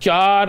4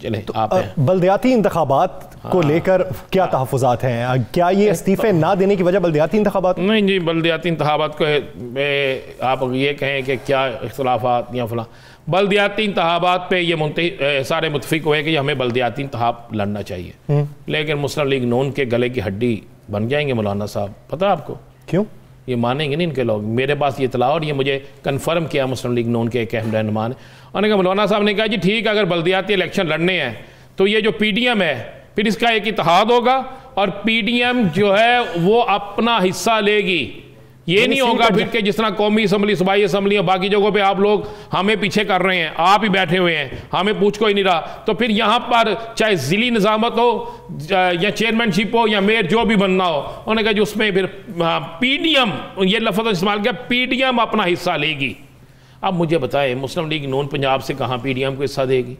چلیں آپ ہیں. بلدیاتی انتخابات کو لے کر کیا تحفظات ہیں؟ کیا یہ استعفے نہ دینے کی وجہ بلدیاتی انتخابات؟ نہیں جی، بلدیاتی انتخابات کو آپ یہ کہیں کہ کیا اختلافات یا فلاں، بلدیاتی انتخابات پہ یہ سارے متفق ہوئے کہ ہمیں بلدیاتی انتخاب لڑنا چاہیے، لیکن مسلم لیگ نون کے گلے کی ہڈی بن جائیں گے مولانا صاحب. پتہ آپ کو کیوں؟ یہ مانیں گے نہیں ان کے لوگ. میرے پاس یہ اطلاع اور یہ مجھے کنفرم کیا مسلم لیگ نون کے ایک اہم رہنما نے. انہوں نے کہا مولانا صاحب نے کہا جی ٹھیک ہے، اگر بلدیاتی الیکشن لڑنے ہیں تو یہ جو پی ڈی ایم ہے پھر اس کا ایک اتحاد ہوگا اور پی ڈی ایم جو ہے وہ اپنا حصہ لے گی. یہ نہیں ہوگا پھر کہ جس طرح قومی اسمبلی، صوبائی اسمبلی اور باقی جگہوں پہ آپ لوگ ہمیں پیچھے کر رہے ہیں، آپ ہی بیٹھے ہوئے ہیں، ہمیں پوچھ کوئی نہیں رہا. تو پھر یہاں پر چاہے ضلعی نظامت ہو یا چیئرمین شپ ہو یا میئر جو بھی بننا ہو، انہوں نے کہا جو اس میں پھر پی ڈی ایم، یہ لفظ استعمال کیا، پی ڈی ایم اپنا حصہ لے گی. اب مجھے بتائے مسلم لیگ نون پنجاب سے کہاں پی ڈی ایم کو حصہ دے گی؟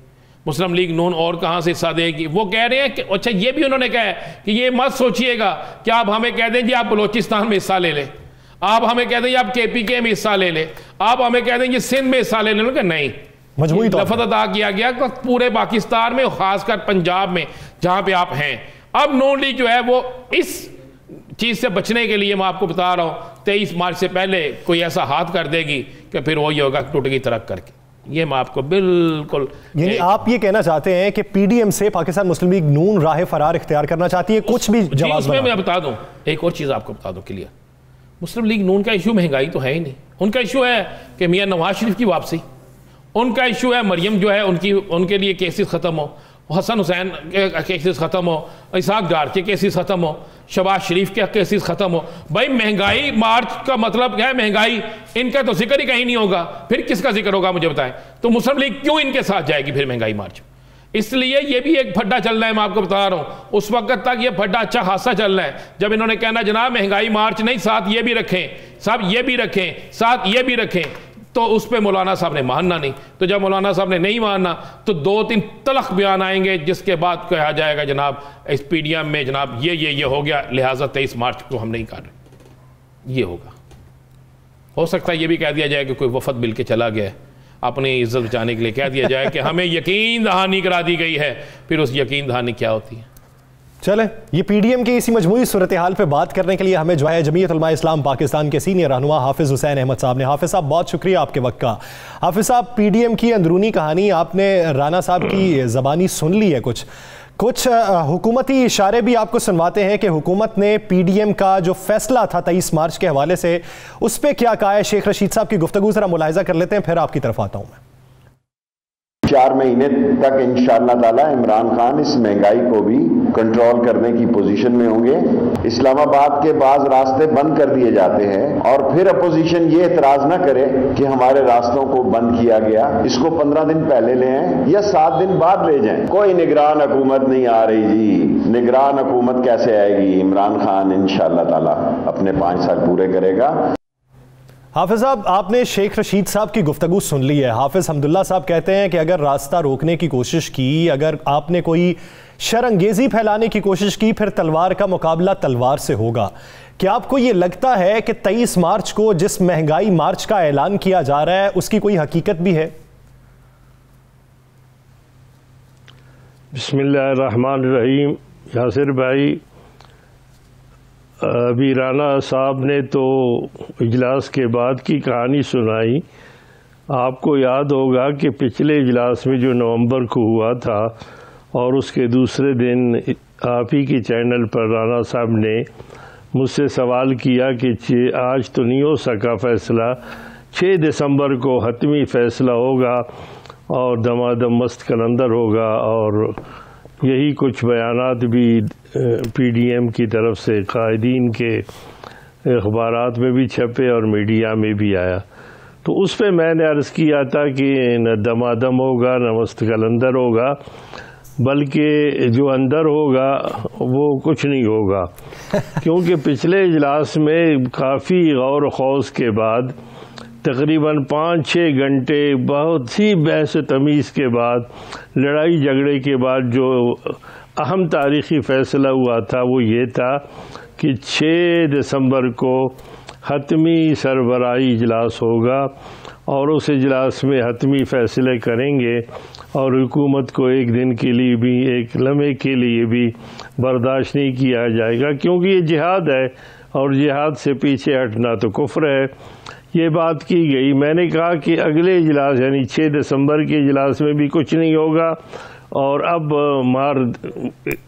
مسلم لیگ نون اور کہاں سے حصہ دے گی؟ وہ کہہ رہے ہیں کہ اچھا یہ بھی انہوں نے کہا ہے کہ یہ مت سوچئے گا کہ آپ ہمیں کہہ دیں جی آپ بلوچستان میں حصہ لے لیں، آپ ہمیں کہہ دیں جی آپ کے پی کے میں حصہ لے لیں، آپ ہمیں کہہ دیں جی سندھ میں حصہ لے لیں. کہ نہیں، مجموعی لفظ ادا کیا گیا کہ پورے پاکستان میں، خاص کر پنجاب میں جہاں پہ آپ ہیں. اب نون لیگ جو ہے وہ اس چیز سے بچنے کے لیے میں آپ کو بتا رہا ہوں 23 مارچ سے پہلے کوئی ایسا ہاتھ کر دے گی کہ پھر وہی ہوگا ٹوٹ گئی ترک کر کے. یہ میں آپ کو بالکل، یعنی آپ یہ کہنا چاہتے ہیں کہ پی ڈی ایم سے پاکستان مسلم لیگ نون راہ فرار اختیار کرنا چاہتی ہے کچھ بھی جواز بنا؟ میں بتا دوں ایک اور چیز آپ کو بتا دوں کلیئر. مسلم لیگ نون کا ایشو مہنگائی تو ہے ہی نہیں. ان کا ایشو ہے کہ میاں نواز شریف کی واپسی، ان کا ایشو ہے مریم جو ہے ان کے لیے کیسز ختم ہو، حسن حسین کے کیسز ختم ہو، اسحاق ڈار کے کیسز ختم ہو، شہباز شریف کے کیسز ختم ہو. بھائی مہنگائی مارچ کا مطلب کیا ہے؟ مہنگائی. ان کا تو ذکر ہی کہیں نہیں ہوگا، پھر کس کا ذکر ہوگا مجھے بتائیں. تو مسلم لیگ کیوں ان کے ساتھ جائے گی پھر مہنگائی مارچ؟ اس لیے یہ بھی ایک پھڈا چل رہا ہے، میں آپ کو بتا رہا ہوں. اس وقت تک یہ پھڈا اچھا خاصا چل رہا ہے جب انہوں نے کہنا جناب مہنگائی مارچ نہیں، ساتھ یہ بھی رکھیں، صاحب یہ بھی رکھیں، ساتھ یہ بھی رکھیں. تو اس پہ مولانا صاحب نے ماننا نہیں. تو جب مولانا صاحب نے نہیں ماننا تو 2-3 تلخ بیان آئیں گے جس کے بعد کہا جائے گا جناب اس پی ڈی ایم میں جناب یہ ہو گیا، لہٰذا 23 مارچ کو ہم نہیں کر رہے. یہ ہوگا. ہو سکتا ہے یہ بھی کہہ دیا جائے کہ کوئی وفد مل کے چلا گیا ہے، اپنی عزت بچانے کے لیے کہہ دیا جائے کہ ہمیں یقین دہانی کرا دی گئی ہے. پھر اس یقین دہانی کیا ہوتی ہے؟ چلیں یہ پی ڈی ایم کی اسی مجموعی صورتحال پہ بات کرنے کے لیے ہمیں جو ہے جمعیت علماء اسلام پاکستان کے سینئر رہنما حافظ حسین احمد صاحب نے. حافظ صاحب بہت شکریہ آپ کے وقت کا. حافظ صاحب پی ڈی ایم کی اندرونی کہانی آپ نے رانا صاحب کی زبانی سن لی ہے. کچھ حکومتی اشارے بھی آپ کو سنواتے ہیں کہ حکومت نے پی ڈی ایم کا جو فیصلہ تھا 23 مارچ کے حوالے سے اس پہ کیا کہا ہے. شیخ رشید صاحب کی گفتگو ذرا ملاحظہ کر لیتے ہیں پھر آپ کی طرف آتا ہوں میں. 4 مہینے تک انشاءاللہ تعالی عمران خان اس مہنگائی کو بھی کنٹرول کرنے کی پوزیشن میں ہوں گے. اسلام آباد کے بعض راستے بند کر دیے جاتے ہیں اور پھر اپوزیشن یہ اعتراض نہ کرے کہ ہمارے راستوں کو بند کیا گیا. اس کو 15 دن پہلے لے آئیں یا 7 دن بعد لے جائیں. کوئی نگران حکومت نہیں آ رہی جی. نگران حکومت کیسے آئے گی؟ عمران خان انشاءاللہ تعالی اپنے 5 سال پورے کرے گا. حافظ صاحب آپ نے شیخ رشید صاحب کی گفتگو سن لی ہے. حافظ حمداللہ صاحب کہتے ہیں کہ اگر راستہ روکنے کی کوشش کی، اگر آپ نے کوئی شرانگیزی پھیلانے کی کوشش کی، پھر تلوار کا مقابلہ تلوار سے ہوگا. کیا آپ کو یہ لگتا ہے کہ 23 مارچ کو جس مہنگائی مارچ کا اعلان کیا جا رہا ہے اس کی کوئی حقیقت بھی ہے؟ بسم اللہ الرحمن الرحیم. یاسر بھائی، ابھی رانا صاحب نے تو اجلاس کے بعد کی کہانی سنائی. آپ کو یاد ہوگا کہ پچھلے اجلاس میں جو نومبر کو ہوا تھا اور اس کے دوسرے دن آپ ہی کے چینل پر رانا صاحب نے مجھ سے سوال کیا کہ آج تو نہیں ہو سکا فیصلہ، 6 دسمبر کو حتمی فیصلہ ہوگا اور دمادم مست کلندر ہوگا. اور یہی کچھ بیانات بھی پی ڈی ایم کی طرف سے قائدین کے اخبارات میں بھی چھپے اور میڈیا میں بھی آیا. تو اس پہ میں نے عرض کیا تھا کہ نہ دمادم ہوگا نہ مست کلندر ہوگا، بلکہ جو اندر ہوگا وہ کچھ نہیں ہوگا. کیونکہ پچھلے اجلاس میں کافی غور و خوض کے بعد تقریباً 5-6 گھنٹے بہت ہی بحث و تمیز کے بعد، لڑائی جھگڑے کے بعد جو اہم تاریخی فیصلہ ہوا تھا وہ یہ تھا کہ 6 دسمبر کو حتمی سربراہی اجلاس ہوگا اور اس اجلاس میں حتمی فیصلے کریں گے، اور حکومت کو ایک دن کے لیے بھی، ایک لمحے کے لیے بھی برداشت نہیں کیا جائے گا، کیونکہ یہ جہاد ہے اور جہاد سے پیچھے ہٹنا تو کفر ہے۔ یہ بات کی گئی۔ میں نے کہا کہ اگلے اجلاس یعنی 6 دسمبر کے اجلاس میں بھی کچھ نہیں ہوگا، اور اب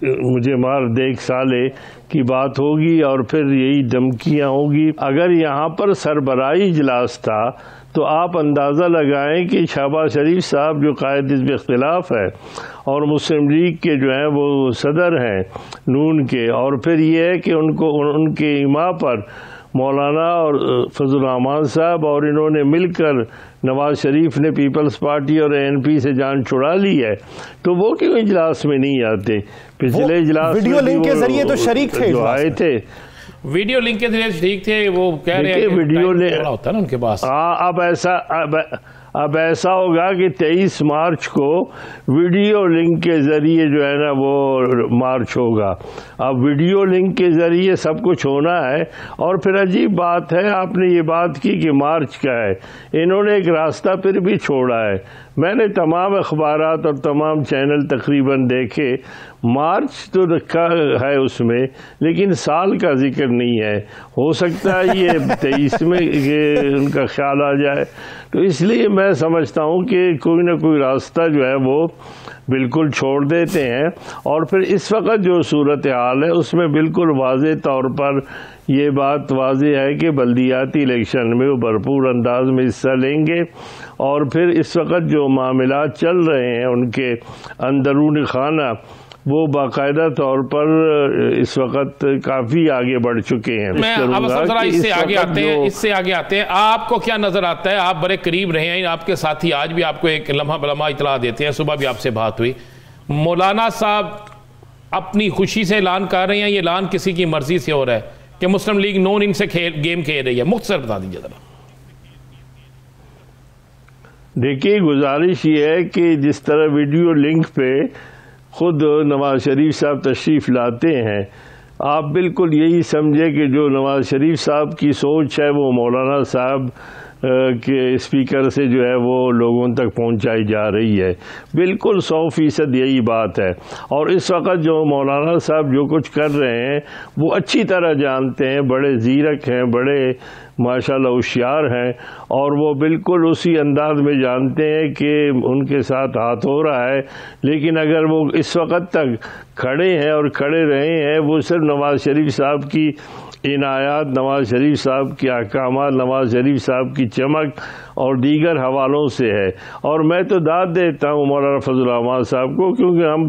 مجھے مار دیکھ سالے کی بات ہوگی، اور پھر یہی دھمکیاں ہوگی۔ اگر یہاں پر سربراہی اجلاس تھا تو آپ اندازہ لگائیں کہ شہباز شریف صاحب جو قائد حزب اختلاف ہے اور مسلم لیگ کے جو ہیں وہ صدر ہیں نون کے، اور پھر یہ ہے کہ ان کے ایما پر مولانا اور فضل الرحمان صاحب اور انہوں نے مل کر نواز شریف نے پیپلز پارٹی اور ANP سے جان چھڑا لی ہے، تو وہ کیوں اجلاس میں نہیں آتے؟ پچھلے اجلاس میں ویڈیو لنک کے ذریعے تو شریک تھے، جو آئے تھے ویڈیو لنک کے ذریعے شریک تھے، وہ کہہ رہے ہیں ویڈیو ہوتا ہے نا ان کے پاس۔ اب ایسا ہوگا کہ 23 مارچ کو ویڈیو لنک کے ذریعے جو ہے نا وہ مارچ ہوگا۔ اب ویڈیو لنک کے ذریعے سب کچھ ہونا ہے، اور پھر عجیب بات ہے، آپ نے یہ بات کی کہ مارچ کا ہے، انہوں نے ایک راستہ پھر بھی چھوڑا ہے۔ میں نے تمام اخبارات اور تمام چینل تقریباً دیکھے، مارچ تو رکھا ہے اس میں، لیکن سال کا ذکر نہیں ہے۔ ہو سکتا ہے یہ 23 میں ان کا خیال آ جائے، تو اس لیے میں سمجھتا ہوں کہ کوئی نہ کوئی راستہ جو ہے وہ بالکل چھوڑ دیتے ہیں، اور پھر اس وقت جو صورتحال ہے اس میں بالکل واضح طور پر یہ بات واضح ہے کہ بلدیاتی الیکشن میں وہ بھرپور انداز میں حصہ لیں گے، اور پھر اس وقت جو معاملات چل رہے ہیں ان کے اندرون خانہ وہ باقاعدہ طور پر اس وقت کافی آگے بڑھ چکے ہیں۔ میں اب ذرا اس سے آگے آتے ہیں، آپ کو کیا نظر آتا ہے؟ آپ بڑے قریب رہے ہیں، آپ کے ساتھی آج بھی آپ کو ایک لمحہ بلمحہ اطلاع دیتے ہیں، صبح بھی آپ سے بات ہوئی، مولانا صاحب اپنی خوشی سے اعلان کر رہے ہیں، یہ اعلان کسی کی مرضی سے ہو رہا ہے کہ مسلم لیگ نون ان سے گیم کھیل رہی ہے؟ مختصر بتا دیجیے ذرا۔ دیکھیے، گزارش یہ ہے کہ جس طرح ویڈیو لنک پہ خود نواز شریف صاحب تشریف لاتے ہیں، آپ بالکل یہی سمجھے کہ جو نواز شریف صاحب کی سوچ ہے وہ مولانا صاحب کے اسپیکر سے جو ہے وہ لوگوں تک پہنچائی جا رہی ہے۔ بالکل 100% یہی بات ہے، اور اس وقت جو مولانا صاحب جو کچھ کر رہے ہیں وہ اچھی طرح جانتے ہیں، بڑے زیرک ہیں، بڑے ماشاءاللہ ہوشیار ہیں، اور وہ بالکل اسی انداز میں جانتے ہیں کہ ان کے ساتھ ہاتھ ہو رہا ہے، لیکن اگر وہ اس وقت تک کھڑے ہیں اور کھڑے رہے ہیں وہ صرف نواز شریف صاحب کی عنایات، نواز شریف صاحب کے احکامات، نواز شریف صاحب کی چمک اور دیگر حوالوں سے ہے۔ اور میں تو داد دیتا ہوں مولانا فضل الرحمان صاحب کو، کیونکہ ہم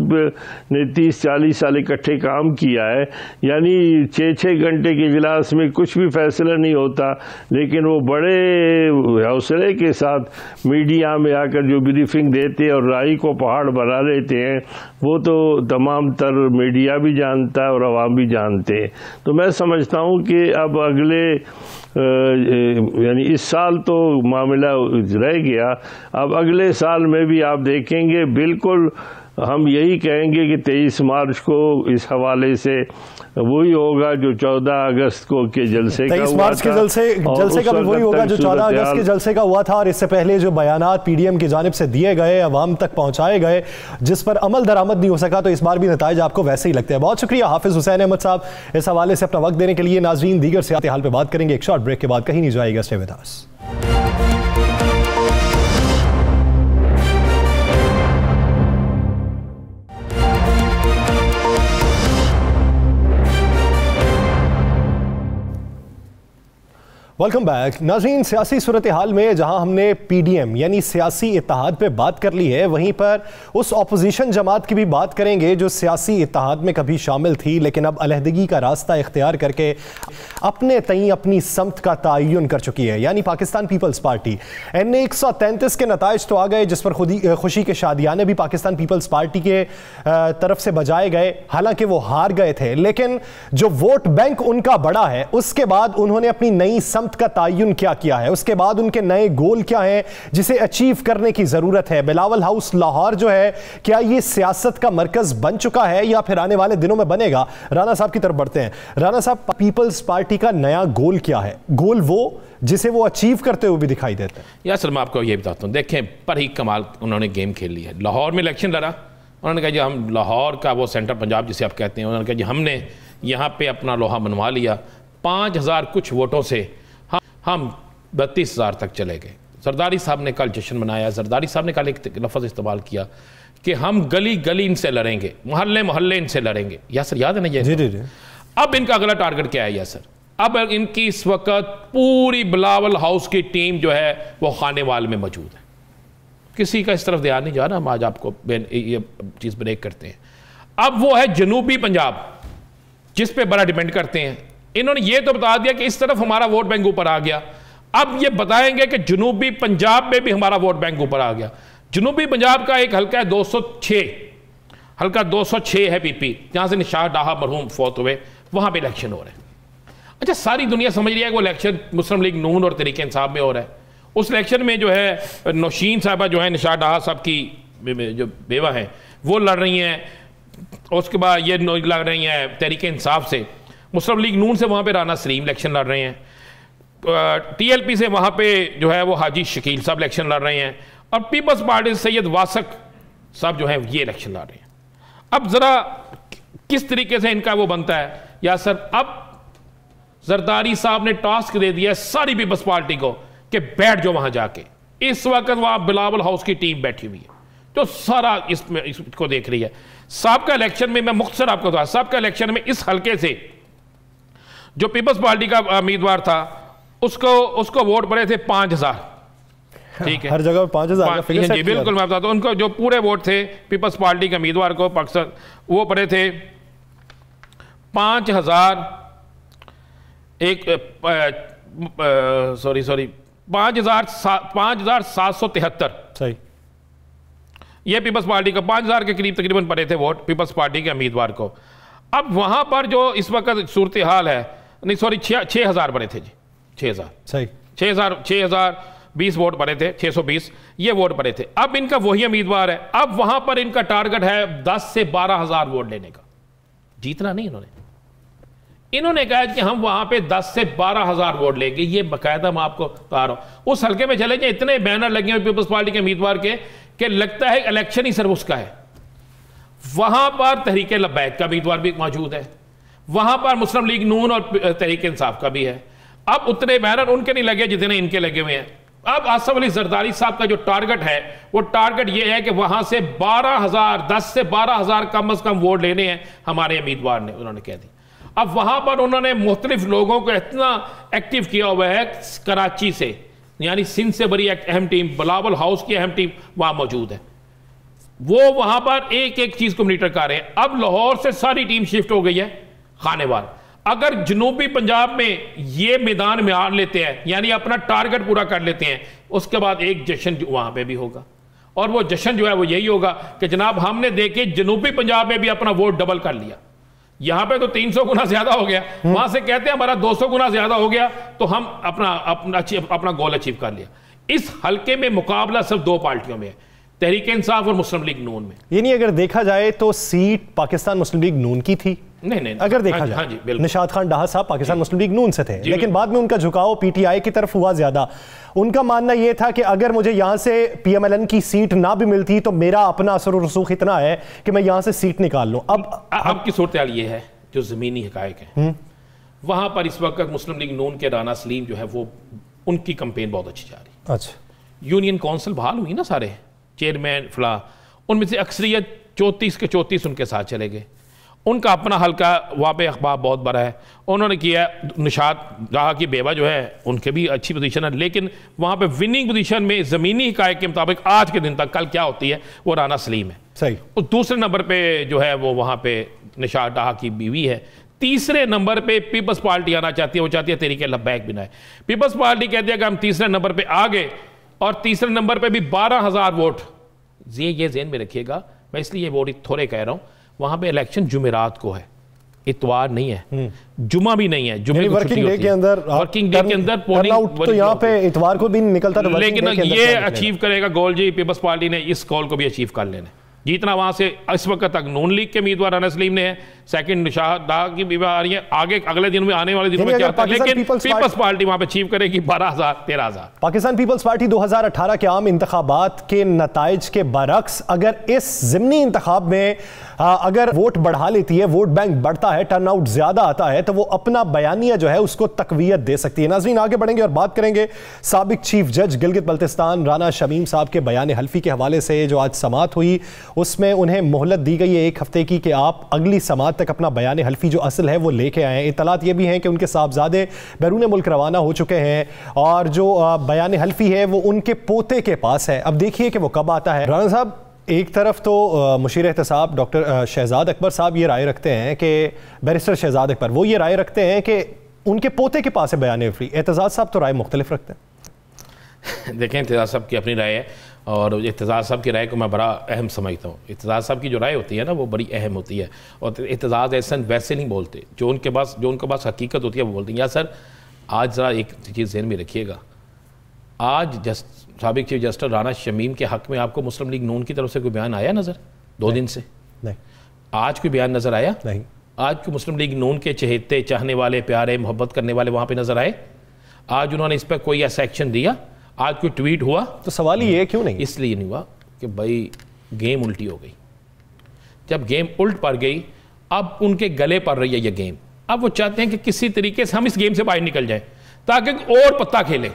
نے 30-40 سال اکٹھے کام کیا ہے، یعنی 6-6 گھنٹے کے اجلاس میں کچھ بھی فیصلہ نہیں ہوتا، لیکن وہ بڑے حوصلے کے ساتھ میڈیا میں آ کر جو بریفنگ دیتے اور رائی کو پہاڑ بنا لیتے ہیں، وہ تو تمام تر میڈیا بھی جانتا ہے اور عوام بھی جانتے ہیں۔ تو میں سمجھتا ہوں کہ اب اگلے یعنی اس سال تو معاملہ رہ گیا، اب اگلے سال میں بھی آپ دیکھیں گے بالکل ہم یہی کہیں گے کہ 23 مارچ کو اس حوالے سے وہی ہوگا جو 14 اگست کو کے جلسے کا ہوا تھا۔ 23 مارچ کے جلسے کا بھی وہی ہوگا جو 14 اگست کے جلسے کا ہوا تھا، اور اس سے پہلے جو بیانات PDM کی جانب سے دیے گئے، عوام تک پہنچائے گئے، جس پر عمل درآمد نہیں ہو سکا، تو اس بار بھی نتائج آپ کو ویسے ہی لگتے ہیں۔ بہت شکریہ حافظ حسین احمد صاحب اس حوالے سے اپنا وقت دینے کے لیے۔ ناظرین، دیگر صورت حال پہ بات کریں گے ایک شارٹ بریک کے بعد، کہیں نہیں جائے گا، stay with us. Welcome back. ناظرین، سیاسی صورتحال میں جہاں ہم نے PDM یعنی سیاسی اتحاد پہ بات کر لی ہے، وہیں پر اس اپوزیشن جماعت کی بھی بات کریں گے جو سیاسی اتحاد میں کبھی شامل تھی لیکن اب علیحدگی کا راستہ اختیار کر کے اپنے تئیں اپنی سمت کا تعین کر چکی ہے، یعنی پاکستان پیپلز پارٹی۔ NA 133 کے نتائج تو آ گئے، جس پر خوشی کے شادیانے بھی پاکستان پیپلز پارٹی کے طرف سے بجائے گئے، حالانکہ وہ ہار گئے تھے، لیکن جو ووٹ بینک ان کا بڑا ہے اس کے بعد انہوں نے اپنی نئی سمت سمت کا تعین کیا کیا ہے، اس کے بعد ان کے نئے گول کیا ہیں جسے اچیو کرنے کی ضرورت ہے؟ بلاول ہاؤس لاہور جو ہے کیا یہ سیاست کا مرکز بن چکا ہے یا پھر آنے والے دنوں میں بنے گا؟ رانا صاحب کی طرف بڑھتے ہیں۔ رانا صاحب، پیپلز پارٹی کا نیا گول کیا ہے؟ گول وہ جسے وہ اچیو کرتے ہوئے بھی دکھائی دیتے ہیں۔ یاسر میں آپ کو یہ بتاتا ہوں، دیکھیں پر ہی کمال انہوں نے گیم کھیل لی ہے۔ لاہور میں الیکشن لڑا، انہوں نے کہا جی ہم لاہور کا وہ سینٹر پنجاب جسے آپ کہتے ہیں، انہوں نے کہا جی ہم نے یہاں پہ اپنا لوہا منوا لیا، 5000 کچھ ووٹوں سے ہم 32,000 تک چلے گئے۔ زرداری صاحب نے کل جشن منایا، زرداری صاحب نے کل ایک لفظ استعمال کیا کہ ہم گلی گلی ان سے لڑیں گے، محلے محلے ان سے لڑیں گے۔ یاسر یاد ہے نا یہ؟ جی۔ اب ان کا اگلا ٹارگٹ کیا ہے یاسر؟ اب ان کی اس وقت پوری بلاول ہاؤس کی ٹیم جو ہے وہ خانے وال میں موجود ہے، کسی کا اس طرف دھیان نہیں جا رہا، ہم آج آپ کو یہ چیز بریک کرتے ہیں۔ اب وہ ہے جنوبی پنجاب جس پہ بڑا ڈیپینڈ کرتے ہیں۔ انہوں نے یہ تو بتا دیا کہ اس طرف ہمارا ووٹ بینک اوپر آ گیا، اب یہ بتائیں گے کہ جنوبی پنجاب میں بھی ہمارا ووٹ بینک اوپر آ گیا۔ جنوبی پنجاب کا ایک حلقہ ہے 206، حلقہ 206 ہے پی پی، جہاں سے نشاط ڈاہا مرحوم فوت ہوئے، وہاں پہ الیکشن ہو رہے ہیں۔ اچھا ساری دنیا سمجھ رہی ہے کہ وہ الیکشن مسلم لیگ نون اور تحریک انصاف میں ہو رہا ہے۔ اس الیکشن میں جو ہے نوشین صاحبہ جو ہے نشاط ڈاہا صاحب کی جو بیوہ ہیں وہ لڑ رہی ہیں، اس کے بعد یہ لڑ رہی ہیں تحریک انصاف سے، مسلم لیگ نون سے وہاں پہ رانا سلیم الیکشن لڑ رہے ہیں، ٹی ایل پی سے وہاں پہ جو ہے وہ حاجی شکیل صاحب الیکشن لڑ رہے ہیں، اور پیپلز پارٹی سے سید واسق صاحب جو ہیں یہ الیکشن لڑ رہے ہیں۔ اب ذرا کس طریقے سے ان کا وہ بنتا ہے یاسر؟ اب زرداری صاحب نے ٹاسک دے دیا ہے ساری پیپلز پارٹی کو کہ بیٹھ جو وہاں جا کے، اس وقت وہاں بلاول ہاؤس کی ٹیم بیٹھی ہوئی ہے جو سارا اس کو دیکھ رہی ہے۔ سابقہ الیکشن میں مختصر آپ کو بتا، سابقہ الیکشن میں اس حلقے سے جو پیپلز پارٹی کا امیدوار تھا اس کو ووٹ پڑے تھے 5000، ٹھیک ہے، ہر جگہ 5000 جی بالکل میں بتاتا ہوں، ان کو جو پورے ووٹ تھے پیپلز پارٹی کے امیدوار کو پاکستان وہ پڑے تھے 5773، صحیح، یہ پیپلز پارٹی کا 5000 کے قریب تقریباً پڑے تھے ووٹ پیپلز پارٹی کے امیدوار کو۔ اب وہاں پر جو اس وقت صورتحال ہے، نہیں سوری 6000 پڑے تھے جی، 6000 صحیح، 6020 ووٹ پڑے تھے، 620 یہ ووٹ پڑے تھے۔ اب ان کا وہی امیدوار ہے، اب وہاں پر ان کا ٹارگٹ ہے 10 سے 12,000 ووٹ لینے کا، جیتنا نہیں انہوں نے کہا کہ ہم وہاں پہ 10 سے 12,000 ووٹ لیں گے، یہ باقاعدہ میں آپ کو بتا رہا ہوں۔ اس حلقے میں چلے جائیں، اتنے بینر لگے ہوئے پیپلز پارٹی کے امیدوار کے کہ لگتا ہے الیکشن ہی صرف اس کا ہے۔ وہاں پر تحریک لبیک کا امیدوار بھی موجود ہے، وہاں پر مسلم لیگ نون اور تحریک انصاف کا بھی ہے۔ اب اتنے بینر ان کے نہیں لگے جتنے ان کے لگے ہوئے ہیں۔ اب آصف علی زرداری صاحب کا جو ٹارگٹ ہے وہ ٹارگٹ یہ ہے کہ وہاں سے 10 سے 12,000 کم از کم ووٹ لینے ہیں ہمارے امیدوار نے، انہوں نے کہہ دی۔ اب وہاں پر انہوں نے مختلف لوگوں کو اتنا ایکٹیو کیا ہوا ہے، کراچی سے یعنی سندھ سے بڑی اہم ٹیم، بلاول ہاؤس کی اہم ٹیم وہاں موجود ہے، وہ وہاں پر ایک ایک چیز کو مانیٹر کر رہے ہیں۔ اب لاہور سے ساری ٹیم شفٹ ہو گئی ہے خانے وال۔ اگر جنوبی پنجاب میں یہ میدان میں آ لیتے ہیں یعنی اپنا ٹارگٹ پورا کر لیتے ہیں، اس کے بعد ایک جشن وہاں پہ بھی ہوگا، اور وہ جشن جو ہے وہ یہی ہوگا کہ جناب ہم نے دیکھے جنوبی پنجاب میں بھی اپنا ووٹ ڈبل کر لیا، یہاں پہ تو 300 گنا زیادہ ہو گیا، وہاں سے کہتے ہیں ہمارا 200 گنا زیادہ ہو گیا، تو ہم اپنا گول اچیو کر لیا۔ اس حلقے میں مقابلہ صرف 2 پارٹیوں میں ہے، تحریک انصاف اور مسلم لیگ نون میں۔ یعنی اگر دیکھا جائے تو سیٹ پاکستان مسلم لیگ نون کی تھی، نہیں اگر دیکھا جائے نشاط خان ڈاہا صاحب پاکستان مسلم لیگ نون سے تھے، لیکن بعد میں ان کا جھکاؤ پی ٹی آئی کی طرف ہوا زیادہ۔ ان کا ماننا یہ تھا کہ اگر مجھے یہاں سے پی ایم ایل این کی سیٹ نہ بھی ملتی تو میرا اپنا اثر و رسوخ اتنا ہے کہ میں یہاں سے سیٹ نکال لوں۔ اب کی صورتحال یہ ہے جو زمینی حقائق ہیں، وہاں پر اس وقت مسلم لیگ نون کے رانا سلیم جو ہے وہ ان کی کمپین بہت اچھی جا رہی ہے۔ اچھا، یونین کونسل بحال ہوئی نا، سارے چیئرمین فلاں، ان میں سے اکثریت 34 کے 34 ان کے ساتھ چلے گئے۔ ان کا اپنا حلقہ وہاں پہ اخبار بہت بڑا ہے، انہوں نے کیا نشاط ڈاہا کی بیوہ جو ہے ان کے بھی اچھی پوزیشن ہے، لیکن وہاں پہ وننگ پوزیشن میں زمینی حقائق کے مطابق آج کے دن تک کل کیا ہوتی ہے وہ رانا سلیم ہے۔ صحیح، اور دوسرے نمبر پہ جو ہے وہ وہاں پہ نشاط ڈاہا کی بیوی ہے۔ تیسرے نمبر پہ پیپلز پارٹی آنا چاہتی ہے، وہ چاہتی ہے تحریک لبیک بنائے۔ پیپلز پارٹی کہتی ہے کہ ہم تیسرے نمبر پہ آگے، اور تیسرے نمبر پہ بھی 12,000 ووٹ۔ یہ ذہن میں رکھیے گا، میں اس لیے یہ ووٹ تھوڑے کہہ رہا ہوں، وہاں پہ الیکشن جمعرات کو ہے، اتوار نہیں ہے, جمعہ بھی نہیں ہے, جمعے کو چھٹی ہوتی ہے, ورکنگ ڈے کے اندر تو یہاں پہ اتوار کو بھی نکلتا تھا, لیکن یہ اچیو کرے گا گول جی پیپلز پارٹی نے, اس گول کو بھی اچیو کر لینا. جتنا وہاں سے اس وقت تک نون لیگ کے امیدوار رانا سلیم نے ہے, سیکنڈ شاہدہ کی بھی آ رہی ہیں, آگے اگلے دن میں آنے والے دنوں میں کیا ہوتا ہے, لیکن پیپلز پارٹی وہاں پہ اچیو کرے گی 12,000 13,000. پاکستان پیپلز پارٹی 2018 کے عام انتخابات کے نتائج کے برعکس اگر اس ضمنی انتخاب میں اگر ووٹ بڑھا لیتی ہے, ووٹ بینک بڑھتا ہے, ٹرن آؤٹ زیادہ آتا ہے, تو وہ اپنا بیانیہ جو ہے اس کو تقویت دے سکتی ہے. ناظرین آگے بڑھیں گے اور بات کریں گے سابق چیف جج گلگت بلتستان رانا شمیم صاحب کے بیان حلفی کے حوالے سے جو آج سماعت ہوئی, اس میں انہیں مہلت دی گئی ہے 1 ہفتے کی کہ آپ اگلی سماعت تک اپنا بیان حلفی جو اصل ہے وہ لے کے آئیں. اطلاعات یہ بھی ہیں کہ ان کے صاحبزادے بیرون ملک روانہ ہو چکے ہیں اور جو بیان حلفی ہے وہ ان کے پوتے کے پاس ہے. اب دیکھیے کہ وہ کب آتا ہے. رانا صاحب, ایک طرف تو مشیر احتساب ڈاکٹر شہزاد اکبر صاحب یہ رائے رکھتے ہیں کہ بیرسٹر شہزاد اکبر وہ یہ رائے رکھتے ہیں کہ ان کے پوتے کے پاس ہے بیان حلفی. اعتزاز صاحب تو رائے مختلف رکھتے ہیں. دیکھیں اعتزاز صاحب کی اپنی رائے ہے, اور اعتزاز صاحب کی رائے کو میں بڑا اہم سمجھتا ہوں. اعتزاز صاحب کی جو رائے ہوتی ہے نا وہ بڑی اہم ہوتی ہے, اور اعتزاز احسن ویسے نہیں بولتے, جو ان کے پاس حقیقت ہوتی ہے وہ بولتے ہیں. یا سر آج ذرا ایک چیز ذہن میں رکھیے گا, آج سابق چیف جسٹس رانا شمیم کے حق میں آپ کو مسلم لیگ نون کی طرف سے کوئی بیان آیا نظر 2 دن سے؟ نہیں. آج کوئی بیان نظر آیا؟ نہیں. آج کو مسلم لیگ نون کے چہیتے, چاہنے والے, پیارے, محبت کرنے والے وہاں پہ نظر آئے؟ آج انہوں نے اس پہ کوئی ایسا ایکشن دیا؟ آج کوئی ٹویٹ ہوا؟ تو سوال یہ کیوں نہیں؟ اس لیے نہیں ہوا کہ بھائی گیم الٹی ہو گئی. جب گیم الٹ پڑ گئی, اب ان کے گلے پڑ رہی ہے یہ گیم. اب وہ چاہتے ہیں کہ کسی طریقے سے ہم اس گیم سے باہر نکل جائیں تاکہ اور پتہ کھیلیں,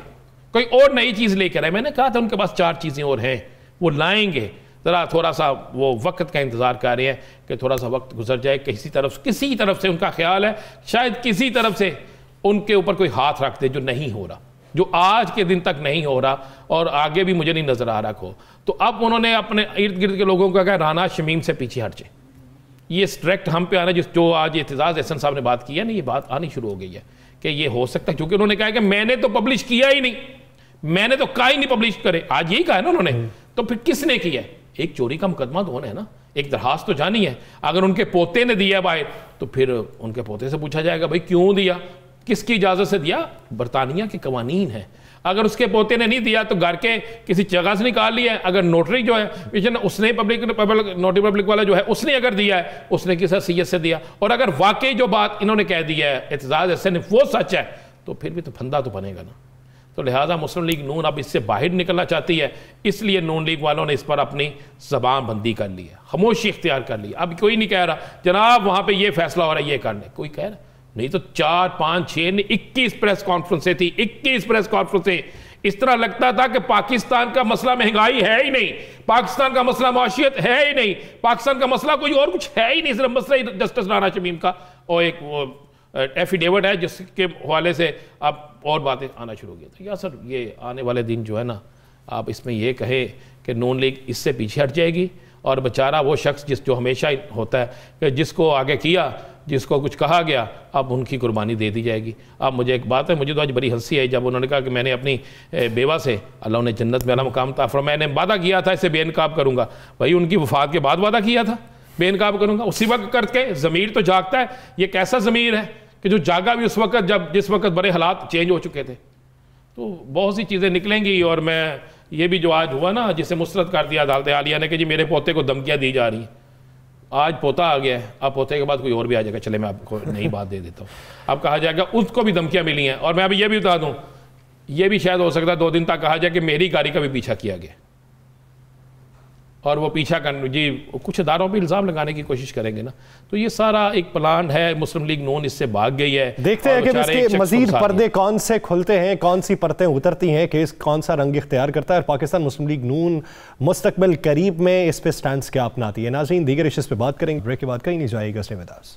کوئی اور نئی چیز لے کر آئے. میں نے کہا تھا ان کے پاس 4 چیزیں اور ہیں, وہ لائیں گے. ذرا تھوڑا سا وہ وقت کا انتظار کر رہے ہیں کہ تھوڑا سا وقت گزر جائے, کسی طرف سے ان کا خیال ہے شاید کسی طرف سے ان کے اوپر کوئی ہاتھ رکھ دے جو نہیں ہو رہا, جو آج کے دن تک نہیں ہو رہا اور آگے بھی مجھے نہیں نظر آ رہا کو. تو اب انہوں نے اپنے ارد گرد کے لوگوں کو کہا رانا شمیم سے پیچھے ہٹ جائے. یہ اسٹریکٹ ہم پہ آنا, جو آج اعتزاز احسن صاحب نے بات کی ہے نا, یہ بات آنی شروع ہو گئی ہے کہ یہ ہو سکتا ہے, کیونکہ انہوں نے کہا کہ میں نے تو پبلش کیا ہی نہیں, میں نے تو کہا ہی نہیں پبلش کرے. آج یہی کہا ہے نا انہوں نے, تو پھر کس نے کیا ہے؟ ایک چوری کا مقدمہ تو ہونا ہے نا, ایک درخواست تو جانی ہے. اگر ان کے پوتے نے دیا باہر تو پھر ان کے پوتے سے پوچھا جائے گا بھائی کیوں دیا, کس کی اجازت سے دیا؟ برطانیہ کے قوانین ہیں. اگر اس کے پوتے نے نہیں دیا تو گھر کے کسی جگہ سے نکال لیا ہے. اگر نوٹری جو ہے اس نے نوٹری پبلک والا جو ہے اس نے اگر دیا ہے, اس نے کس حیثیت سے دیا, اور اگر واقعی جو بات انہوں نے کہہ دی ہے اعتزاز احسن نے وہ سچ ہے تو پھر بھی تو پھندا تو بنے گا نا. تو لہٰذا مسلم لیگ نون اب اس سے باہر نکلنا چاہتی ہے, اس لیے نون لیگ والوں نے اس پر اپنی زبان بندی کر لی ہے, خاموشی اختیار کر لی. اب کوئی نہیں کہہ رہا جناب وہاں پہ یہ فیصلہ ہو رہا ہے یہ کرنے, کوئی کہہ رہا نہیں. تو 4 5 6 21 پریس کانفرنسیں تھی, 21 پریس کانفرنسیں. اس طرح لگتا تھا کہ پاکستان کا مسئلہ مہنگائی ہے ہی نہیں, پاکستان کا مسئلہ معاشیت ہے ہی نہیں, پاکستان کا مسئلہ کوئی اور کچھ ہے ہی نہیں, صرف مسئلہ جسٹس رانا شمیم کا اور ایک ایفیڈیوٹ ہے جس کے حوالے سے اب اور باتیں آنا شروع ہو گئی. تو یا سر یہ آنے والے دن جو ہے نا, آپ اس میں یہ کہیں کہ نون لیگ اس سے پیچھے ہٹ جائے گی, اور بیچارہ وہ شخص جو ہمیشہ ہوتا ہے کہ جس کو آگے کیا, جس کو کچھ کہا گیا, اب ان کی قربانی دے دی جائے گی. اب مجھے ایک بات ہے, مجھے تو آج بڑی ہنسی ہے جب انہوں نے کہا کہ میں نے اپنی بیوہ سے, اللہ انہیں جنت میں اعلیٰ مقام عطا فرمائے, میں نے وعدہ کیا تھا اسے بے نقاب کروں گا. بھائی ان کی وفات کے بعد وعدہ کیا تھا بے نقاب کروں گا, اسی وقت کر کے ضمیر تو جاگتا ہے. یہ کیسا ضمیر ہے کہ جو جاگا بھی اس وقت جس وقت بڑے حالات چینج ہو چکے تھے. تو بہت سی چیزیں نکلیں گی. اور میں یہ بھی جو آج ہوا نا, جسے مسترد کر دیا عدالت عالیہ نے کہ جی میرے پوتے کو دھمکیاں دی جا رہی ہیں. آج پوتا آ گیا ہے, اب پوتے کے بعد کوئی اور بھی آ جائے گا, چلے میں آپ کو نئی بات دے دیتا ہوں. اب کہا جائے گا اس کو بھی دھمکیاں ملی ہیں. اور میں ابھی یہ بھی بتا دوں, یہ بھی شاید ہو سکتا ہے 2 دن تک کہا جائے کہ میری گاڑی کا بھی پیچھا کیا گیا, اور وہ پیچھا کرنے جی کچھ اداروں پہ الزام لگانے کی کوشش کریں گے نا. تو یہ سارا ایک پلان ہے, مسلم لیگ نون اس سے بھاگ گئی ہے. دیکھتے ہیں کہ اس کے مزید پردے کون سے کھلتے ہیں, کون سی پرتیں اترتی ہیں, کیس کون سا رنگ اختیار کرتا ہے, اور پاکستان مسلم لیگ نون مستقبل قریب میں اس پہ سٹینڈز کیا اپناتی ہے. ناظرین دیگر ایشوز پہ بات کریں گے, بریک کے بعد کہیں نہیں جائے گا. اسٹے ود اس.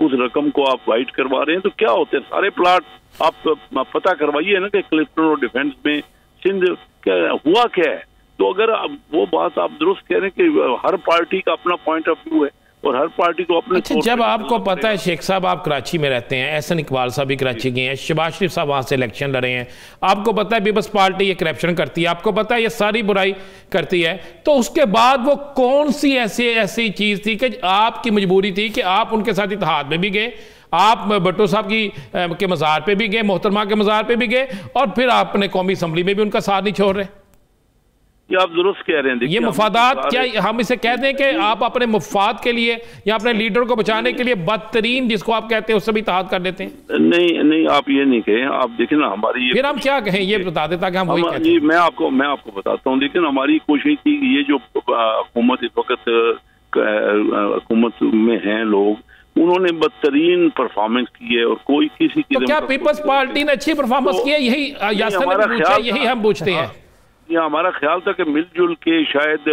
اس رقم کو آپ وائٹ کروا رہے ہیں تو کیا ہوتے ہیں سارے پلاٹ آپ پتہ کروائیے نا کہ کلسٹر اور ڈیفینس میں سندھ کیا ہوا کیا ہے. تو اگر وہ بات آپ درست کہہ رہے ہیں کہ ہر پارٹی کا اپنا پوائنٹ آف ویو ہے اور ہر پارٹی کو اپنے. اچھا جب آپ کو پتہ ہے شیخ صاحب آپ کراچی میں رہتے ہیں, احسن اقبال صاحب بھی کراچی گئے ہیں, شہباز شریف صاحب وہاں سے الیکشن لڑے ہیں, آپ کو پتہ ہے پیپلز پارٹی یہ کرپشن کرتی ہے, آپ کو پتہ ہے یہ ساری برائی کرتی ہے, تو اس کے بعد وہ کون سی ایسی چیز تھی کہ آپ کی مجبوری تھی کہ آپ ان کے ساتھ اتحاد میں بھی گئے, آپ بھٹو صاحب کے مزار پہ بھی گئے, محترمہ کے مزار پہ بھی گئے, اور پھر آپ نے قومی اسمبلی میں بھی ان کا ساتھ نہیں چھوڑ رہے؟ یہ آپ درست کہہ رہے ہیں. یہ مفادات کیا ہم اسے کہہ دیں کہ آپ اپنے مفاد کے لیے یا اپنے لیڈر کو بچانے کے لیے بدترین جس کو آپ کہتے ہیں اس سے بھی اتحاد کر لیتے ہیں؟ نہیں آپ یہ نہیں کہیں. آپ دیکھیں نا ہماری پھر ہم کیا کہیں یہ بتا دیں تاکہ ہم وہی کہتے ہیں. میں آپ کو بتاتا ہوں. لیکن ہماری کوشش تھی کہ یہ جو حکومت اس وقت حکومت میں ہیں لوگ, انہوں نے بدترین پرفارمنس کی ہے اور کوئی کسی کی. تو کیا پیپلز پارٹی نے اچھی پرفارمنس کی ہے؟ یہی یاسر نے پوچھا, یہی ہم پوچھتے ہیں. یہ ہمارا خیال تھا کہ مل جل کے شاید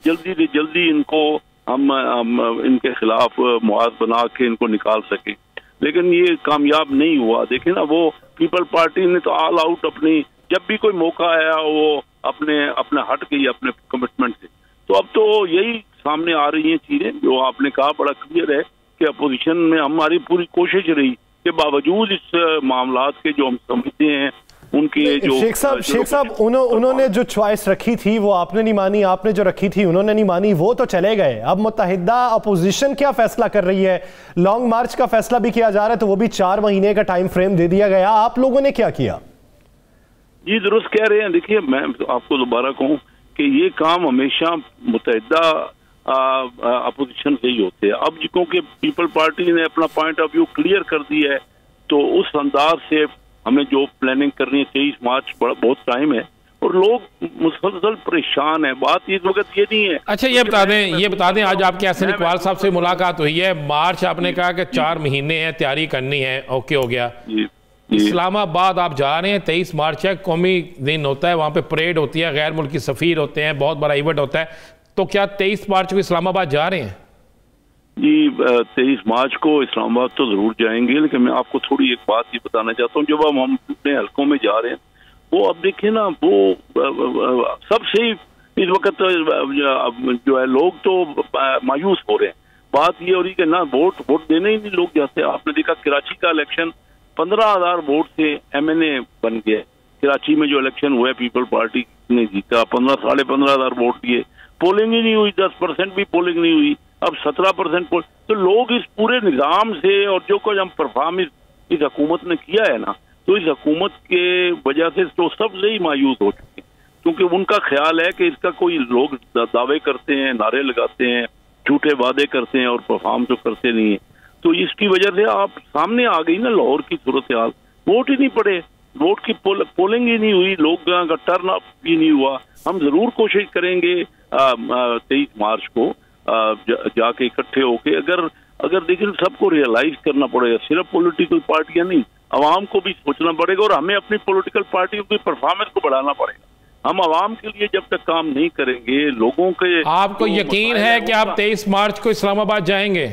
جلدی سے جلدی ان کو ہم ان کے خلاف معاہد بنا کے ان کو نکال سکیں, لیکن یہ کامیاب نہیں ہوا. دیکھیں نا وہ پیپل پارٹی نے تو آل آؤٹ اپنی جب بھی کوئی موقع آیا وہ اپنے ہٹ گئی اپنے کمٹمنٹ سے. تو اب تو یہی سامنے آ رہی ہیں چیزیں جو آپ نے کہا بڑا کلیئر ہے کہ اپوزیشن میں ہماری پوری کوشش رہی کہ باوجود اس معاملات کے جو ہم سمجھتے ہیں ان کے جو شیخ صاحب انہوں نے جو چوائس رکھی تھی وہ آپ نے نہیں مانی, آپ نے جو رکھی تھی انہوں نے نہیں مانی, وہ تو چلے گئے. اب متحدہ اپوزیشن کیا فیصلہ کر رہی ہے؟ لانگ مارچ کا فیصلہ بھی کیا جا رہا ہے تو وہ بھی 4 مہینے کا ٹائم فریم دے دیا گیا. آپ لوگوں نے کیا کیا؟ جی درست کہہ رہے ہیں. دیکھیے میں آپ کو دوبارہ کہوں کہ یہ کام ہمیشہ متحدہ اپوزیشن سے ہی ہوتے ہیں. اب کیونکہ پیپل پارٹی نے اپنا پوائنٹ آف ویو کلیئر کر دیا ہے تو اس انداز سے ہمیں جو پلاننگ کرنی ہے 23 مارچ بہت ٹائم ہے اور لوگ مسلسل پریشان ہیں. بات اس وقت یہ نہیں ہے. اچھا یہ بتا دیں آج آپ کے احسن اقبال صاحب سے ملاقات ہوئی ہے, مارچ آپ نے کہا کہ 4 مہینے ہیں, تیاری کرنی ہے, اوکے ہو گیا. اسلام آباد آپ جا رہے ہیں, 23 مارچ ہے, قومی دن ہوتا ہے, وہاں پہ پریڈ ہوتی ہے, غیر ملکی سفیر ہوتے ہیں, بہت بڑا ایونٹ ہوتا ہے, تو کیا 23 مارچ کو اسلام آباد جا رہے ہیں؟ جی 23 مارچ کو اسلام آباد تو ضرور جائیں گے, لیکن میں آپ کو تھوڑی ایک بات یہ بتانا چاہتا ہوں. جب ہم اپنے حلقوں میں جا رہے ہیں وہ اب دیکھیں نا وہ سب سے اس وقت جو ہے لوگ تو مایوس ہو رہے ہیں. بات یہ ہو رہی کہ نہ ووٹ دینے ہی نہیں لوگ جاتے. آپ نے دیکھا کراچی کا الیکشن 15,000 ووٹ سے MNA بن گیا. کراچی میں جو الیکشن ہوا ہے پیپل پارٹی نے جیتا, 15,500 ووٹ دیے, پولنگ ہی نہیں ہوئی, 10% بھی پولنگ نہیں ہوئی, اب 17% تو لوگ اس پورے نظام سے اور جو کچھ ہم پرفارمنس اس حکومت نے کیا ہے نا, تو اس حکومت کے وجہ سے تو سب سے ہی مایوس ہو چکے ہیں, کیونکہ ان کا خیال ہے کہ اس کا کوئی لوگ دعوے کرتے ہیں, نعرے لگاتے ہیں, جھوٹے وعدے کرتے ہیں اور پرفارم تو کرتے نہیں ہیں. تو اس کی وجہ سے آپ سامنے آ گئی نا لاہور کی صورتحال. ووٹ ہی نہیں پڑے, ووٹ کی پولنگ ہی نہیں ہوئی, لوگ کا ٹرن اپ بھی نہیں ہوا. ہم ضرور کوشش کریں گے 23 مارچ کو جا کے اکٹھے ہو کے. اگر دیکھیں سب کو ریئلائز کرنا پڑے گا, صرف پولیٹیکل پارٹیاں نہیں, عوام کو بھی سوچنا پڑے گا اور ہمیں اپنی پولیٹیکل پارٹیوں کی پرفارمنس کو بڑھانا پڑے گا. ہم عوام کے لیے جب تک کام نہیں کریں گے, لوگوں کے آپ کو یقین ہے کہ آپ 23 مارچ کو اسلام آباد جائیں گے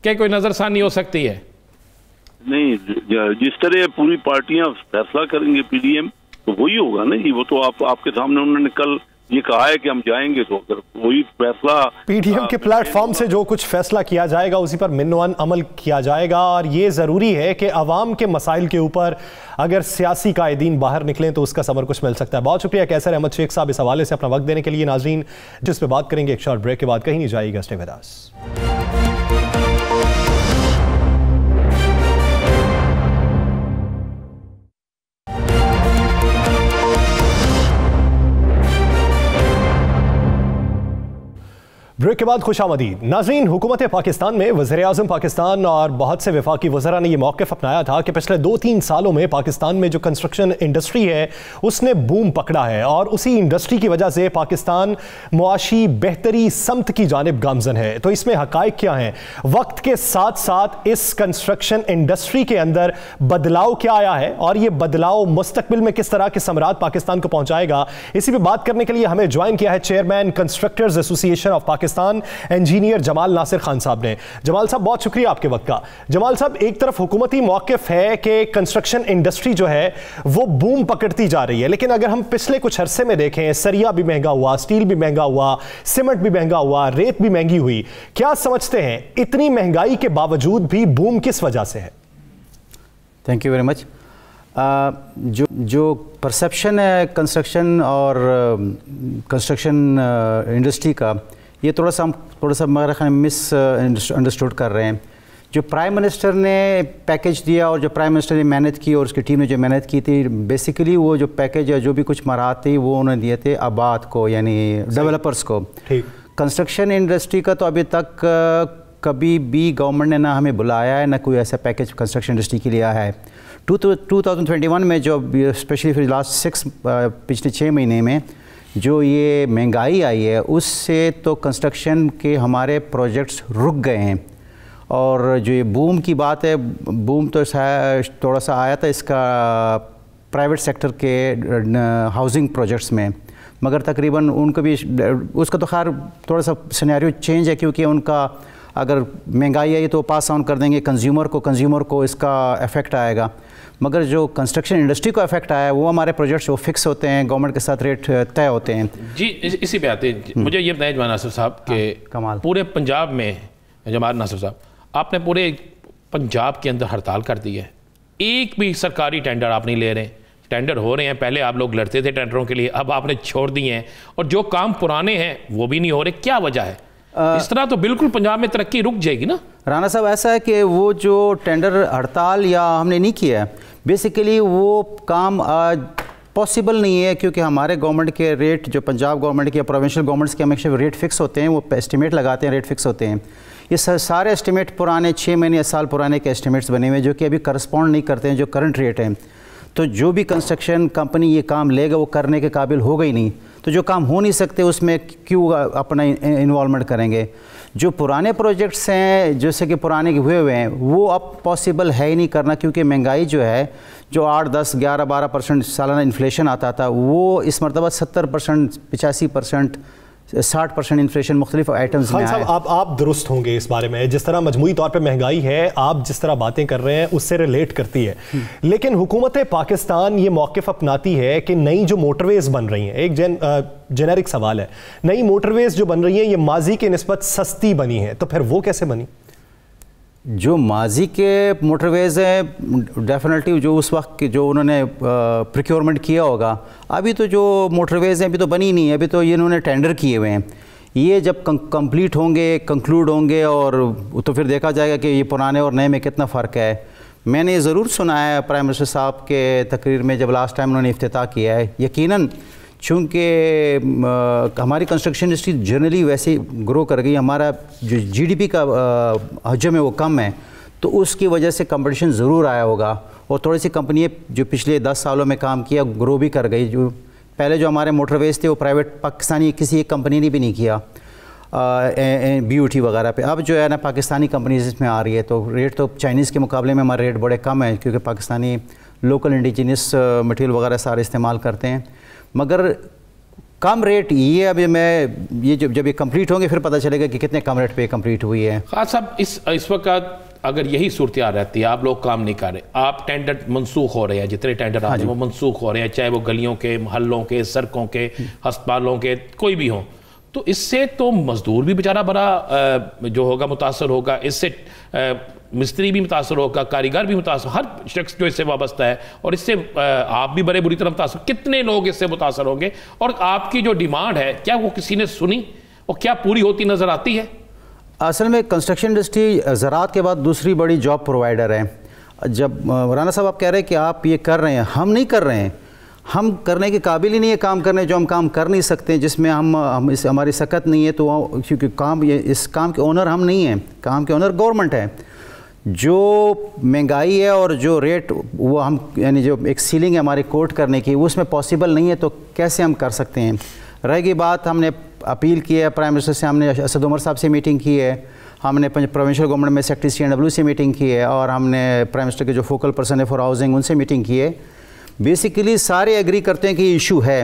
کہ کوئی نظر ثانی ہو سکتی ہے؟ نہیں, جس طرح پوری پارٹیاں فیصلہ کریں گے PDM تو وہی ہوگا نا جی. وہ تو آپ کے سامنے انہوں نے کل یہ کہا ہے کہ ہم جائیں گے, تو اگر وہی فیصلہ PDM کے پلیٹ فارم سے جو کچھ فیصلہ کیا جائے گا اسی پر منوان عمل کیا جائے گا. اور یہ ضروری ہے کہ عوام کے مسائل کے اوپر اگر سیاسی قائدین باہر نکلیں تو اس کا ثمر کچھ مل سکتا ہے. بہت شکریہ کیسر احمد شیخ صاحب اس حوالے سے اپنا وقت دینے کے لیے. ناظرین جس پہ بات کریں گے ایک شارٹ بریک کے بعد, کہیں نہیں جائے گا, اسٹے ود اس. بریک کے بعد خوش آمدید. ناظرین, حکومت پاکستان میں وزیر اعظم پاکستان اور بہت سے وفاقی وزراء نے یہ موقف اپنایا تھا کہ پچھلے 2-3 سالوں میں پاکستان میں جو کنسٹرکشن انڈسٹری ہے اس نے بوم پکڑا ہے اور اسی انڈسٹری کی وجہ سے پاکستان معاشی بہتری سمت کی جانب گامزن ہے. تو اس میں حقائق کیا ہیں؟ وقت کے ساتھ ساتھ اس کنسٹرکشن انڈسٹری کے اندر بدلاؤ کیا آیا ہے اور یہ بدلاؤ مستقبل میں کس طرح کے ثمرات پاکستان کو پہنچائے گا؟ اسی پہ بات کرنے کے لیے ہمیں جوائن کیا ہے چیئرمین کنسٹرکٹرز ایسوسی ایشن آف پاکستان پاکستان انجینئر جمال ناصر خان صاحب نے. جمال صاحب بہت شکریہ آپ کے وقت کا. جمال صاحب ایک طرف حکومتی موقف ہے کہ کنسٹرکشن انڈسٹری جو ہے وہ بوم پکڑتی جا رہی ہے, لیکن اگر ہم پچھلے کچھ عرصے میں دیکھیں سریا بھی مہنگا ہوا, اسٹیل بھی مہنگا ہوا, سیمنٹ بھی مہنگا ہوا, ریت بھی مہنگی ہوئی. کیا سمجھتے ہیں اتنی مہنگائی کے باوجود بھی بوم کس وجہ سے ہے؟ Thank you very much. جو پرسیپشن ہے کنسٹرکشن اور کنسٹرکشن انڈسٹری کا, یہ تھوڑا سا ہمارے خیال میں مس انڈرسٹوڈ کر رہے ہیں. جو پرائم منسٹر نے پیکیج دیا اور جو پرائم منسٹر نے محنت کی اور اس کی ٹیم نے جو محنت کی تھی, بیسیکلی وہ جو پیکیج یا جو بھی کچھ مراحت تھی وہ انہوں نے دیے تھے آباد کو, یعنی ڈیولپرز کو. کنسٹرکشن انڈسٹری کا تو ابھی تک کبھی بھی گورنمنٹ نے نہ ہمیں بلایا ہے, نہ کوئی ایسا پیکیج کنسٹرکشن انڈسٹری کے لیے آیا ہے. 2021 میں جو اسپیشلی پھر لاسٹ پچھلے 6 مہینے میں جو یہ مہنگائی آئی ہے, اس سے تو کنسٹرکشن کے ہمارے پروجیکٹس رک گئے ہیں. اور جو یہ بوم کی بات ہے, بوم تو تھوڑا سا آیا تھا اس کا پرائیویٹ سیکٹر کے ہاؤسنگ پروجیکٹس میں, مگر تقریباً ان کو بھی اس کا تو خیر تھوڑا سا سینیریو چینج ہے, کیونکہ ان کا اگر مہنگائی آئی تو پاس آن کر دیں گے کنزیومر کو اس کا افیکٹ آئے گا. مگر جو کنسٹرکشن انڈسٹری کو افیکٹ آیا ہے وہ ہمارے پروجیکٹس وہ فکس ہوتے ہیں, گورنمنٹ کے ساتھ ریٹ طے ہوتے ہیں. جی اسی پہ آتے ہیں. مجھے یہ بتائیں جمال ناصر صاحب کہ پورے پنجاب میں, جمال ناصر صاحب آپ نے پورے پنجاب کے اندر ہڑتال کر دی ہے, ایک بھی سرکاری ٹینڈر آپ نہیں لے رہے. ٹینڈر ہو رہے ہیں, پہلے آپ لوگ لڑتے تھے ٹینڈروں کے لیے, اب آپ نے چھوڑ دیے ہیں, اور جو کام پرانے ہیں وہ بھی نہیں ہو رہے. کیا وجہ ہے؟ اس طرح تو بالکل پنجاب میں ترقی رک جائے گی نا. رانا صاحب ایسا ہے کہ وہ جو ٹینڈر ہڑتال یا ہم نے نہیں کیا ہے, بیسیکلی وہ کام آج پاسبل نہیں ہے, کیونکہ ہمارے گورنمنٹ کے ریٹ جو پنجاب گورنمنٹ کے یا پروونشل گورنمنٹس کے ہمیشہ ریٹ فکس ہوتے ہیں, وہ اسٹیمیٹ لگاتے ہیں, ریٹ فکس ہوتے ہیں. یہ سارے اسٹیمیٹ پرانے 6 مہینے یا سال پرانے کے اسٹیمیٹس بنے ہوئے جو کہ ابھی کرسپونڈ نہیں کرتے ہیں جو کرنٹ ریٹ ہیں. تو جو بھی کنسٹرکشن کمپنی یہ کام لے گا وہ کرنے کے قابل ہو گئی نہیں, تو جو کام ہو نہیں سکتے اس میں کیوں اپنا انوالومنٹ کریں گے. جو پرانے پروجیکٹس ہیں جیسے کہ پرانے ہوئے ہیں وہ اب پاسبل ہے ہی نہیں کرنا, کیونکہ مہنگائی جو ہے جو 8, 10, 11, 12% سالانہ انفلیشن آتا تھا وہ اس مرتبہ 70%, 85%, 60% انفلیشن مختلف آئٹمز میں خان صاحب آپ درست ہوں گے اس بارے میں. جس طرح مجموعی طور پہ مہنگائی ہے, آپ جس طرح باتیں کر رہے ہیں اس سے ریلیٹ کرتی ہے, لیکن حکومت پاکستان یہ موقف اپناتی ہے کہ نئی جو موٹر ویز بن رہی ہیں, ایک جنیرک سوال ہے, نئی موٹر ویز جو بن رہی ہیں یہ ماضی کے نسبت سستی بنی ہیں, تو پھر وہ کیسے بنی؟ جو ماضی کے موٹر ویز ہیں ڈیفینیٹلی جو اس وقت کے جو انہوں نے پروکیورمنٹ کیا ہوگا, ابھی تو جو موٹر ویز ہیں ابھی تو بنی نہیں, ابھی تو یہ انہوں نے ٹینڈر کیے ہوئے ہیں. یہ جب کمپلیٹ ہوں گے, کنکلوڈ ہوں گے, اور تو پھر دیکھا جائے گا کہ یہ پرانے اور نئے میں کتنا فرق ہے. میں نے یہ ضرور سنا ہے پرائم منسٹر صاحب کے تقریر میں جب لاسٹ ٹائم انہوں نے افتتاح کیا ہے, یقیناً چونکہ ہماری کنسٹرکشن انڈسٹری جنرلی ویسے گرو کر گئی, ہمارا جو GDP کا حجم ہے وہ کم ہے, تو اس کی وجہ سے کمپٹیشن ضرور آیا ہوگا. اور تھوڑی سی کمپنیاں جو پچھلے 10 سالوں میں کام کیا گرو بھی کر گئی. جو پہلے جو ہمارے موٹر ویز تھے وہ پرائیویٹ پاکستانی کسی ایک کمپنی نے بھی نہیں کیا, BOT وغیرہ پہ. اب جو ہے نا پاکستانی کمپنیز اس میں آ رہی ہے, تو ریٹ تو چائنیز کے مقابلے میں ہمارے ریٹ بڑے کم ہیں, کیونکہ پاکستانی لوکل انڈیجینس مٹیریل وغیرہ سارے استعمال کرتے ہیں. مگر کم ریٹ یہ ابھی میں یہ جب یہ کمپلیٹ ہوں گے پھر پتہ چلے گا کہ کتنے کم ریٹ پہ کمپلیٹ ہوئی ہے. خان صاحب اس وقت اگر یہی صورتحال رہتی ہے, آپ لوگ کام نہیں کر رہے, آپ ٹینڈر منسوخ ہو رہے ہیں, جتنے ٹینڈر آ رہے ہیں وہ منسوخ ہو رہے ہیں, چاہے وہ گلیوں کے, محلوں کے, سڑکوں کے, ہسپتالوں کے, کوئی بھی ہوں, تو اس سے تو مزدور بھی بیچارہ بڑا جو ہوگا متاثر ہوگا, اس سے مستری بھی متاثر ہوگا, کاریگر بھی متاثر, ہر شخص جو اس سے وابستہ ہے, اور اس سے آپ بھی بڑے بری طرح متاثر. کتنے لوگ اس سے متاثر ہوں گے, اور آپ کی جو ڈیمانڈ ہے کیا وہ کسی نے سنی اور کیا پوری ہوتی نظر آتی ہے؟ اصل میں کنسٹرکشن انڈسٹری زراعت کے بعد دوسری بڑی جاب پرووائڈر ہے. جب رانا صاحب آپ کہہ رہے ہیں کہ آپ یہ کر رہے ہیں, ہم نہیں کر رہے ہیں, ہم کرنے کے قابل ہی نہیں ہے کام کرنے جو ہم کام کر نہیں سکتے, جس میں ہماری سکت نہیں ہے, تو کیونکہ اس کام کے اونر ہم نہیں ہیں, کام کے اونر گورنمنٹ ہے. جو مہنگائی ہے اور جو ریٹ وہ ہم یعنی جو ایک سیلنگ ہے ہماری کوٹ کرنے کی, وہ اس میں پاسبل نہیں ہے, تو کیسے ہم کر سکتے ہیں. رہ گئی بات, ہم نے اپیل کی ہے پرائم منسٹر سے, ہم نے اسد عمر صاحب سے میٹنگ کی ہے, ہم نے پروونشل گورنمنٹ میں سیکٹری CNW سے میٹنگ کی ہے, اور ہم نے پرائم منسٹر کے جو فوکل پرسن ہے فار ہاؤسنگ ان سے میٹنگ کی ہے. بیسیکلی سارے ایگری کرتے ہیں کہ یہ ایشو ہے,